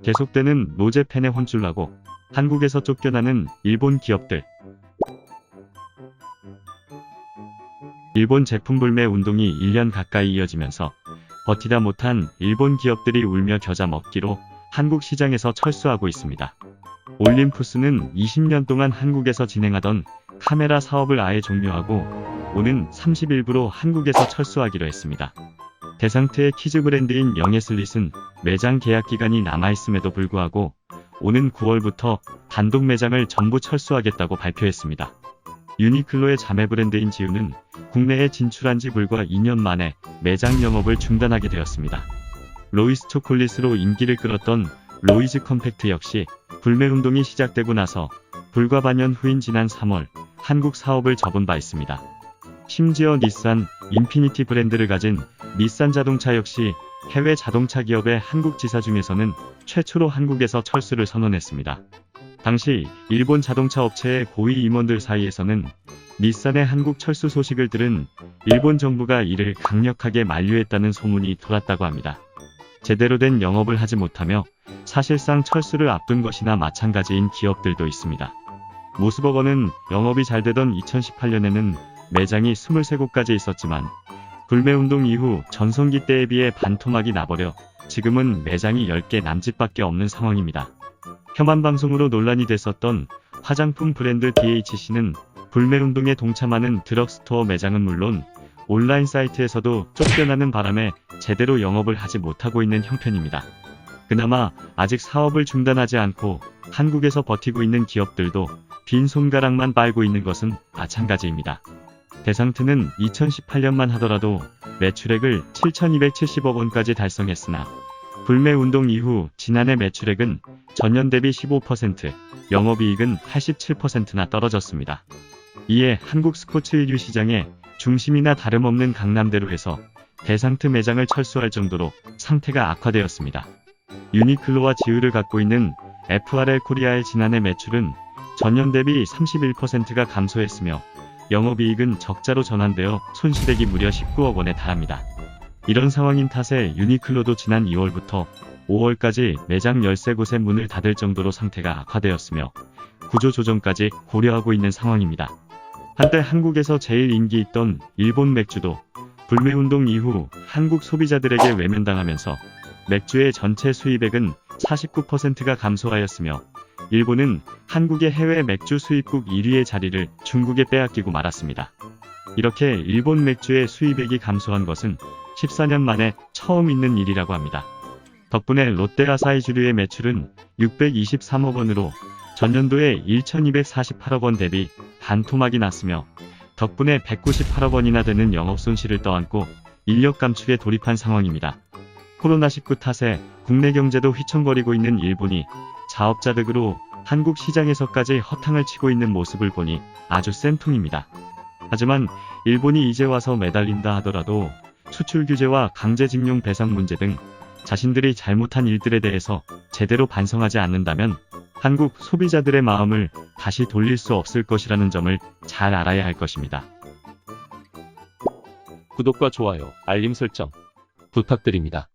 계속되는 노제팬에 혼쭐나고 한국에서 쫓겨나는 일본 기업들. 일본 제품 불매 운동이 1년 가까이 이어지면서 버티다 못한 일본 기업들이 울며 겨자 먹기로 한국 시장에서 철수하고 있습니다. 올림푸스는 20년 동안 한국에서 진행하던 카메라 사업을 아예 종료하고 오는 30일부로 한국에서 철수하기로 했습니다. 데상트의 키즈 브랜드인 영예슬릿은 매장 계약 기간이 남아있음에도 불구하고 오는 9월부터 단독 매장을 전부 철수하겠다고 발표했습니다. 유니클로의 자매 브랜드인 지우는 국내에 진출한 지 불과 2년 만에 매장 영업을 중단하게 되었습니다. 로이스 초콜릿으로 인기를 끌었던 로이즈 컴팩트 역시 불매 운동이 시작되고 나서 불과 반년 후인 지난 3월 한국 사업을 접은 바 있습니다. 심지어 닛산, 인피니티 브랜드를 가진 닛산 자동차 역시 해외 자동차 기업의 한국 지사 중에서는 최초로 한국에서 철수를 선언했습니다. 당시 일본 자동차 업체의 고위 임원들 사이에서는 닛산의 한국 철수 소식을 들은 일본 정부가 이를 강력하게 만류했다는 소문이 돌았다고 합니다. 제대로 된 영업을 하지 못하며 사실상 철수를 앞둔 것이나 마찬가지인 기업들도 있습니다. 모스버거는 영업이 잘 되던 2018년에는 매장이 23곳까지 있었지만 불매운동 이후 전성기 때에 비해 반토막이 나버려 지금은 매장이 10개 남짓밖에 없는 상황입니다. 혐한 방송으로 논란이 됐었던 화장품 브랜드 DHC는 불매운동에 동참하는 드럭스토어 매장은 물론 온라인 사이트에서도 쫓겨나는 바람에 제대로 영업을 하지 못하고 있는 형편입니다. 그나마 아직 사업을 중단하지 않고 한국에서 버티고 있는 기업들도 빈 손가락만 빨고 있는 것은 마찬가지입니다. 데상트는 2018년만 하더라도 매출액을 7,270억 원까지 달성했으나 불매운동 이후 지난해 매출액은 전년 대비 15%, 영업이익은 87%나 떨어졌습니다. 이에 한국 스포츠 일류 시장의 중심이나 다름없는 강남대로에서 데상트 매장을 철수할 정도로 상태가 악화되었습니다. 유니클로와 지우를 갖고 있는 FRL 코리아의 지난해 매출은 전년 대비 31%가 감소했으며 영업이익은 적자로 전환되어 손실액이 무려 19억 원에 달합니다. 이런 상황인 탓에 유니클로도 지난 2월부터 5월까지 매장 13곳의 문을 닫을 정도로 상태가 악화되었으며 구조조정까지 고려하고 있는 상황입니다. 한때 한국에서 제일 인기 있던 일본 맥주도 불매운동 이후 한국 소비자들에게 외면당하면서 맥주의 전체 수입액은 49%가 감소하였으며 일본은 한국의 해외 맥주 수입국 1위의 자리를 중국에 빼앗기고 말았습니다. 이렇게 일본 맥주의 수입액이 감소한 것은 14년 만에 처음 있는 일이라고 합니다. 덕분에 롯데 아사히주류의 매출은 623억 원으로 전년도에 1,248억 원 대비 반토막이 났으며 덕분에 198억 원이나 되는 영업손실을 떠안고 인력 감축에 돌입한 상황입니다. 코로나19 탓에 국내 경제도 휘청거리고 있는 일본이 자업자득으로 한국 시장에서까지 허탕을 치고 있는 모습을 보니 아주 쌤통입니다. 하지만 일본이 이제 와서 매달린다 하더라도 수출 규제와 강제징용 배상 문제 등 자신들이 잘못한 일들에 대해서 제대로 반성하지 않는다면 한국 소비자들의 마음을 다시 돌릴 수 없을 것이라는 점을 잘 알아야 할 것입니다. 구독과 좋아요, 알림 설정 부탁드립니다.